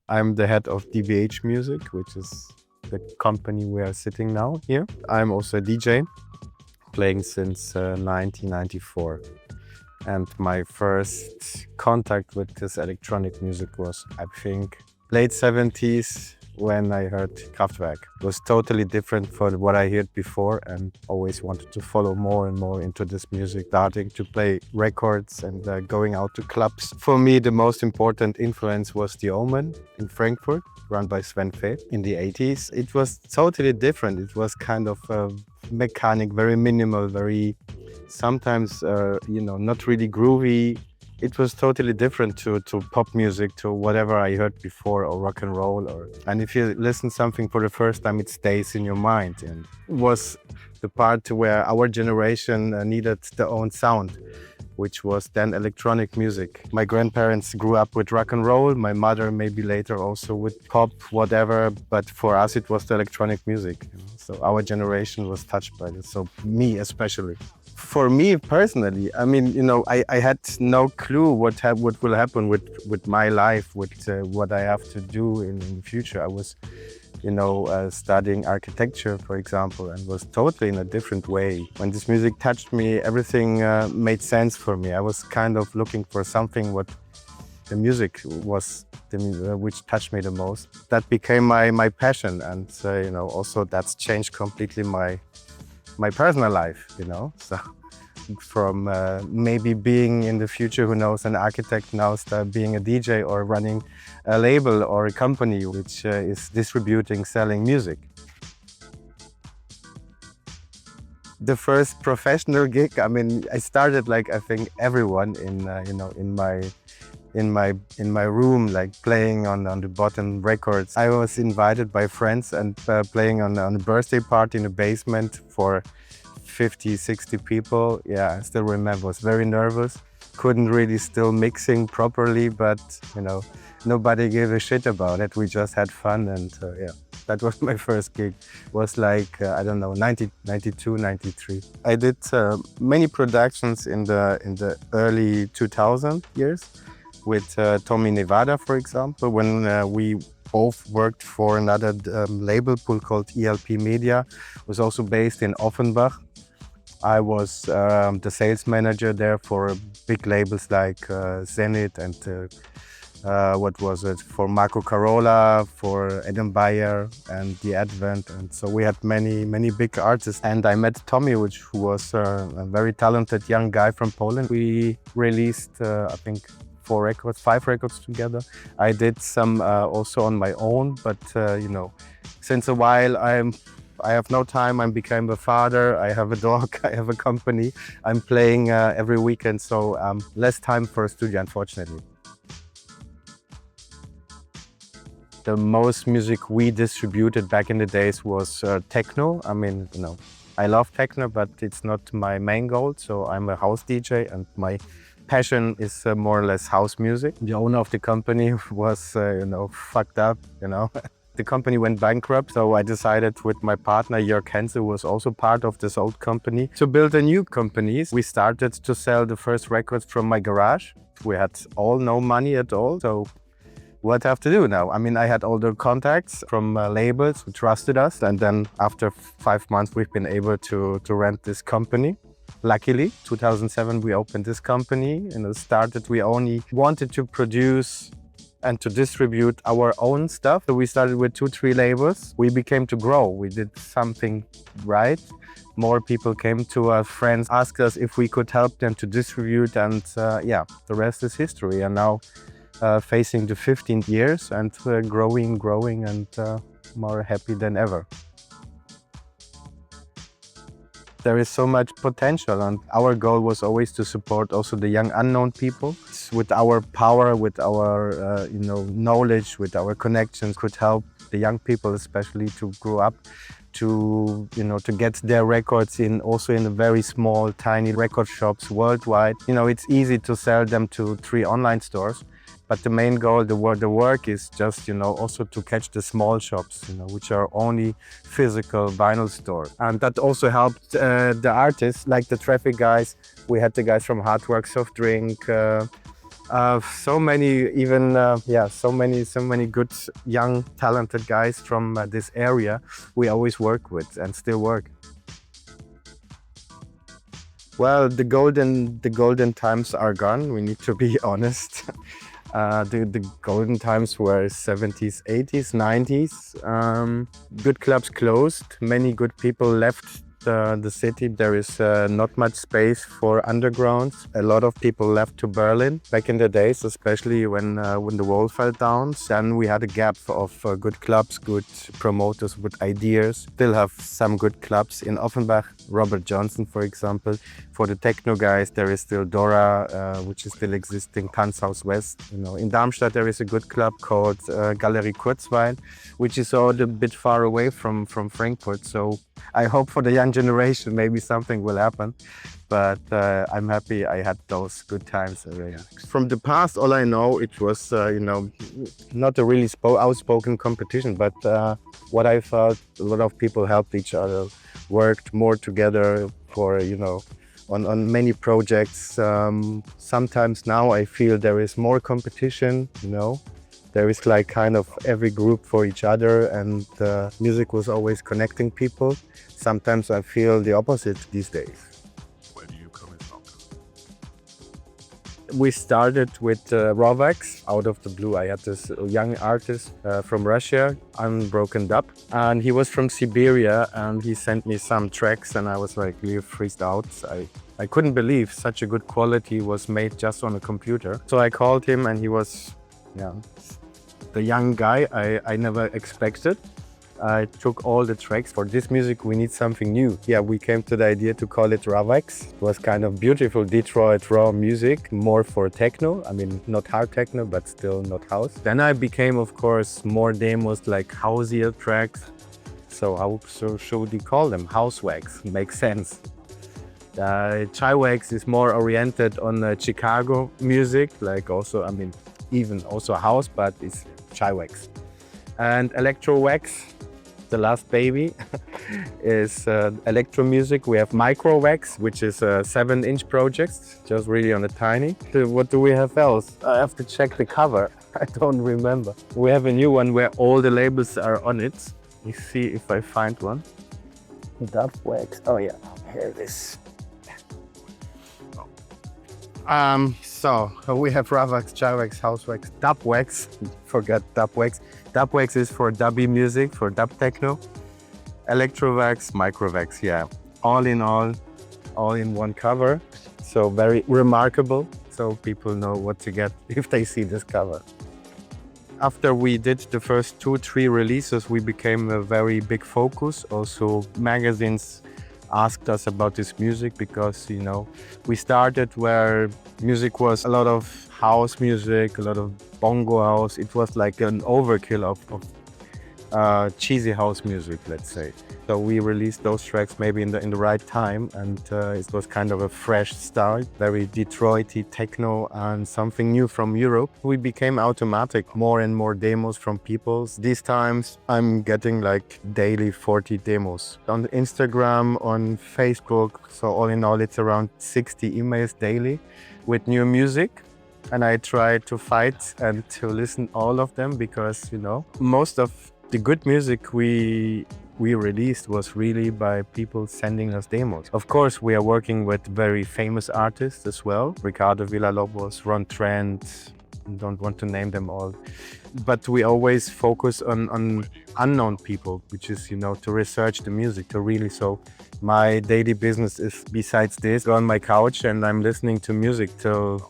I'm the head of DBH Music, which is the company we are sitting now here. I'm also a DJ, playing since 1994. And my first contact with this electronic music was, I think, late 70s when I heard Kraftwerk. It was totally different from what I heard before and always wanted to follow more and more into this music, starting to play records and going out to clubs. For me, the most important influence was The Omen in Frankfurt, run by Sven Feth in the 80s. It was totally different. It was kind of mechanic, very minimal, very sometimes, not really groovy. It was totally different to pop music, to whatever I heard before, or rock and roll. And if you listen something for the first time, it stays in your mind. And it was the part where our generation needed their own sound, which was then electronic music. My grandparents grew up with rock and roll, my mother maybe later also with pop, whatever, but for us it was the electronic music. So our generation was touched by this, so me especially. For me personally, I mean, I had no clue what will happen with my life, with what I have to do in the future. I was, studying architecture, for example, and was totally in a different way. When this music touched me, everything made sense for me. I was kind of looking for something what the music was, which touched me the most. That became my passion, and also that's changed completely my personal life, so from maybe being in the future, who knows, an architect, now start being a DJ or running a label or a company which is distributing, selling music. The first professional gig, I mean, I started like I think everyone in my room, like playing on the bottom records. I was invited by friends and playing on a birthday party in the basement for 50, 60 people. Yeah, I still remember, I was very nervous. Couldn't really still mixing properly, but nobody gave a shit about it. We just had fun, and that was my first gig. It was like, 92, 93. I did many productions in the early 2000 years with Tommy Nevada, for example, when we both worked for another label pool called ELP Media. It was also based in Offenbach. I was the sales manager there for big labels like Zenit and for Marco Carola, for Adam Bayer and The Advent. And so we had many big artists. And I met Tommy, who was a very talented young guy from Poland. We released, I think, 5 records together. I did some also on my own, but since a while I have no time. I became a father, I have a dog, I have a company. I'm playing every weekend, so less time for a studio, unfortunately. The most music we distributed back in the days was techno. I mean, I love techno, but it's not my main goal. So I'm a house DJ, and my passion is more or less house music. The owner of the company was, fucked up, The company went bankrupt, so I decided with my partner Jörg Henze, who was also part of this old company, to build a new company. We started to sell the first records from my garage. We had no money at all, so what have to do now? I mean, I had all the contacts from labels who trusted us, and then after 5 months we've been able to rent this company. Luckily, 2007 we opened this company, and it started, we only wanted to produce and to distribute our own stuff. So we started with 2-3 labels. We became to grow. We did something right. More people came to us, friends asked us if we could help them to distribute, and the rest is history. And now facing the 15 years and growing and more happy than ever. There is so much potential, and our goal was always to support also the young unknown people. With our power, with our knowledge, with our connections, could help the young people especially to grow up, to get their records also in the very small, tiny record shops worldwide. It's easy to sell them to 3 online stores, but the main goal, the work is just, also to catch the small shops, which are only physical vinyl stores. And that also helped the artists, like the traffic guys. We had the guys from Hardwork Soft Drink, So many, even so many good young talented guys from this area we always work with and still work. Well, the golden times are gone. We need to be honest. The golden times were 70s, 80s, 90s. Good clubs closed. Many good people left the city. There is not much space for undergrounds. A lot of people left to Berlin back in the days, especially when the wall fell down. Then we had a gap of good clubs, good promoters with ideas. Still have some good clubs in Offenbach. Robert Johnson, for example. For the techno guys, there is still Dora, which is still existing. Tanzhaus West. You know, in Darmstadt there is a good club called Galerie Kurzweil, which is all a bit far away from Frankfurt. So I hope for the young generation maybe something will happen. But I'm happy I had those good times. From the past, all I know, it was not a really outspoken competition, but what I felt, a lot of people helped each other, worked more together for on many projects. Sometimes now I feel there is more competition. There is like kind of every group for each other, and music was always connecting people. Sometimes I feel the opposite these days. Where do you come from? We started with Rawax out of the blue. I had this young artist from Russia, Unbroken Dub, and he was from Siberia, and he sent me some tracks, and I was like really freaked out. I couldn't believe such a good quality was made just on a computer. So I called him, and he was the young guy I never expected. I took all the tracks. For this music we need something new. Yeah, we came to the idea to call it Rawax. It was kind of beautiful Detroit raw music, more for techno. I mean, not hard techno, but still not house. Then I became, of course, more demos like houseier tracks. So how should we call them? House wax, makes sense. Chai wax is more oriented on Chicago music, like also, I mean, even also house, but it's chai wax. And electro wax, the last baby, is electro music. We have micro wax, which is a 7-inch project, just really on a tiny. What do we have else? I have to check the cover. I don't remember. We have a new one where all the labels are on it. Let me see if I find one. Dub wax. Oh yeah, here it is. So we have Rawax, chai wax, house wax, dub wax. Forget dub wax. Dub wax is for dubby music, for dub techno. Electro wax, micro wax, yeah. All in one cover. So very remarkable. So people know what to get if they see this cover. After we did the first 2-3 releases, we became a very big focus. Also, magazines asked us about this music because, we started where music was a lot of house music, a lot of bongo house. It was like an overkill of cheesy house music, let's say. So we released those tracks maybe in the right time, and it was kind of a fresh start, very Detroity techno and something new from Europe. We became automatic, more and more demos from people. These times I'm getting like daily 40 demos on Instagram, on Facebook. So all in all, it's around 60 emails daily with new music. And I try to fight and to listen all of them because, most of the good music we released was really by people sending us demos. Of course, we are working with very famous artists as well. Ricardo Villalobos, Ron Trent, don't want to name them all. But we always focus on unknown people, which is, to research the music, to really, so my daily business is, besides this, go on my couch and I'm listening to music till,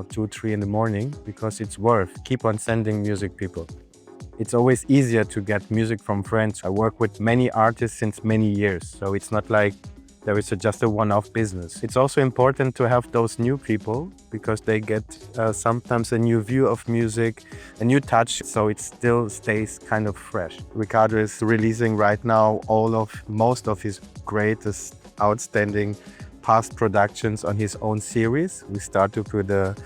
2, 3 in the morning, because it's worth. Keep on sending music, people. It's always easier to get music from friends. I work with many artists since many years, so it's not like there is just a one-off business. It's also important to have those new people because they get sometimes a new view of music, a new touch, so it still stays kind of fresh. Ricardo is releasing right now most of his greatest, outstanding past productions on his own series. We started with the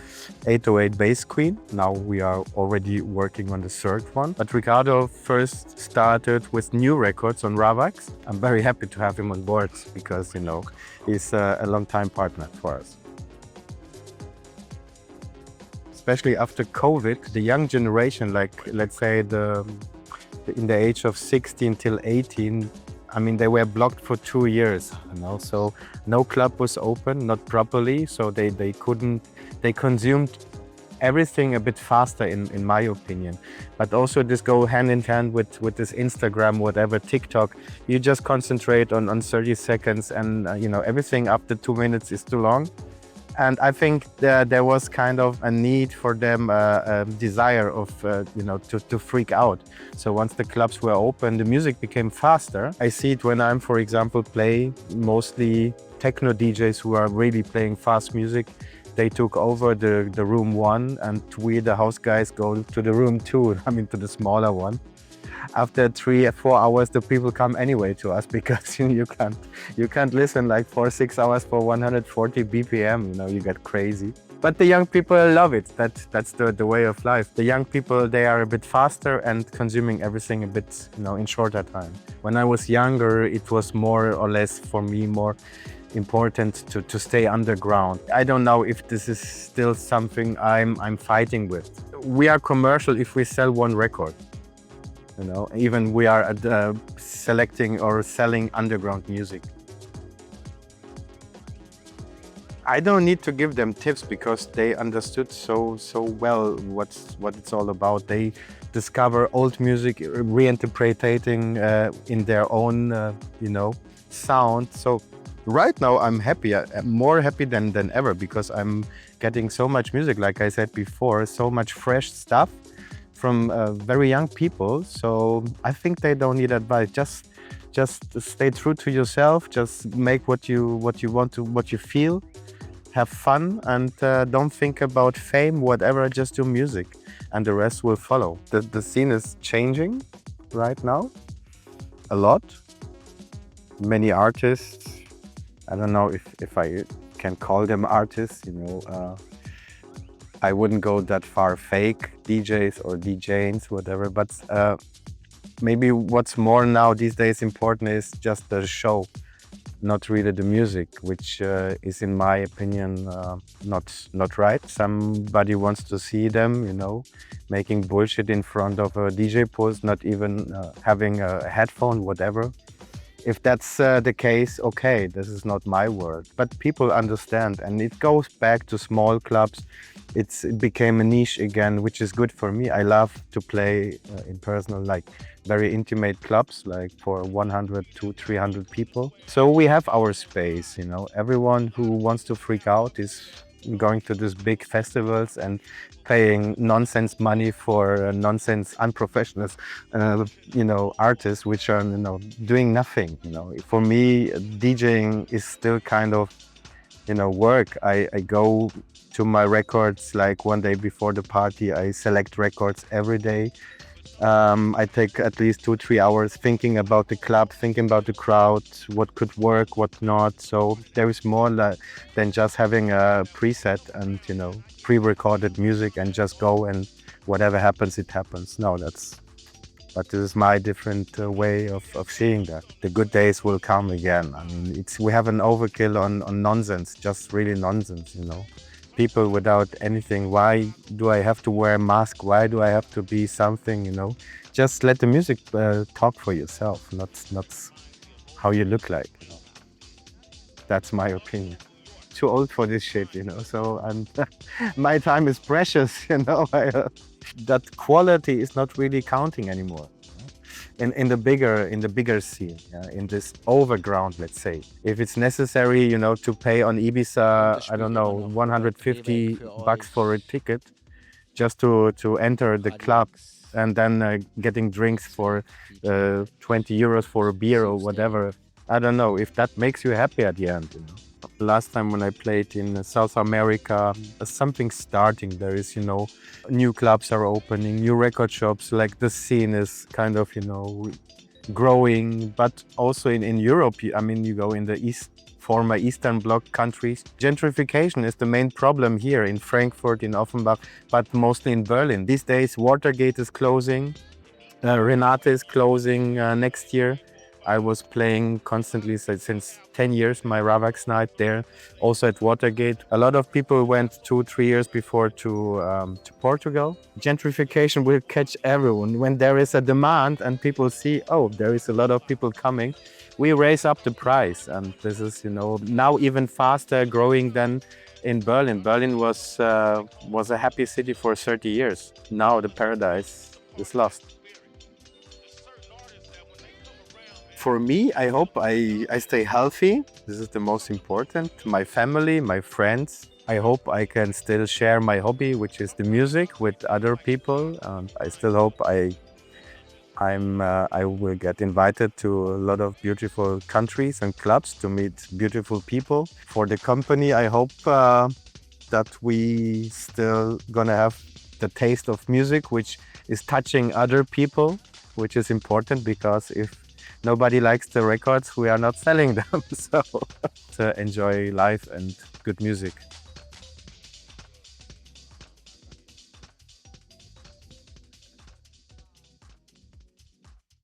808 Bass Queen. Now we are already working on the third one. But Ricardo first started with new records on Rawax. I'm very happy to have him on board because, he's a long-time partner for us. especially after COVID, the young generation, like let's say in the age of 16 till 18, I mean, they were blocked for 2 years, you know, so no club was open, not properly, so they couldn't, they consumed everything a bit faster in my opinion. But also this go hand in hand with this Instagram, whatever, TikTok. You just concentrate on 30 seconds and you know, everything after 2 minutes is too long. And I think there was kind of a need for them, a desire of, you know, to freak out. So once the clubs were open, the music became faster. I see it when I'm, for example, play mostly techno DJs who are really playing fast music. They took over the room 1 and we, the house guys, go to the room 2, I mean to the smaller one. After 3 or 4 hours, the people come anyway to us because you can't listen like 4 or 6 hours for 140 BPM, you know, you get crazy. But the young people love it. That's the way of life. The young people, they are a bit faster and consuming everything a bit, you know, in shorter time. When I was younger, it was more or less for me more important to stay underground. I don't know if this is still something I'm fighting with. We are commercial if we sell 1 record. You know, even we are selecting or selling underground music. I don't need to give them tips because they understood so well what it's all about. They discover old music, reinterpreting in their own, you know, sound. So right now I'm happy, more happy than ever, because I'm getting so much music, like I said before, so much fresh stuff from very young people. So I think they don't need advice. Just stay true to yourself. Just make what you want to, what you feel. Have fun and don't think about fame, whatever. Just do music, and the rest will follow. The scene is changing right now, a lot. Many artists. I don't know if I can call them artists. You know. I wouldn't go that far, fake DJs or DJs, whatever, but maybe what's more now these days important is just the show, not really the music, which is in my opinion not right. Somebody wants to see them, you know, making bullshit in front of a DJ post, not even having a headphone, whatever. If that's the case, okay, this is not my word. But people understand, and it goes back to small clubs. It became a niche again, which is good for me. I love to play in personal, like very intimate clubs, like for 100 to 300 people. So we have our space, you know. Everyone who wants to freak out is going to these big festivals and paying nonsense money for nonsense unprofessional, you know, artists, which are, you know, doing nothing. You know, for me, DJing is still kind of, you know, work. I go to my records like 1 day before the party. I select records every day. I take at least 2-3 hours thinking about the club, thinking about the crowd, what could work, what not. So there is more than just having a preset and, you know, pre-recorded music and just go and whatever happens, it happens. No, but this is my different way of seeing that. The good days will come again. I mean, we have an overkill on nonsense, just really nonsense, you know. People without anything. Why do I have to wear a mask? Why do I have to be something, you know? Just let the music talk for yourself, not how you look like. You know? That's my opinion. Too old for this shit, you know, so my time is precious, you know. That quality is not really counting anymore. In the bigger scene, in this overground, let's say. If it's necessary, you know, to pay on Ibiza, I don't know, 150 bucks for a ticket just to enter the club, and then getting drinks for 20 euros for a beer or whatever. I don't know if that makes you happy at the end, you know. Last time when I played in South America, something's starting. There is, you know, new clubs are opening, new record shops, like the scene is kind of, you know, growing. But also in Europe, I mean, you go in the former Eastern Bloc countries. Gentrification is the main problem here in Frankfurt, in Offenbach, but mostly in Berlin. These days, Watergate is closing, Renate is closing next year. I was playing constantly since 10 years, my Rawax night there, also at Watergate. A lot of people went 2-3 years before to Portugal. Gentrification will catch everyone. When there is a demand and people see, oh, there is a lot of people coming, we raise up the price. And this is, now even faster growing than in Berlin. Berlin was a happy city for 30 years. Now the paradise is lost. For me, I hope I stay healthy. This is the most important. My family, my friends. I hope I can still share my hobby, which is the music, with other people. I still hope I will get invited to a lot of beautiful countries and clubs to meet beautiful people. For the company, I hope that we still gonna have the taste of music, which is touching other people, which is important, because if nobody likes the records, we are not selling them. So to enjoy life and good music.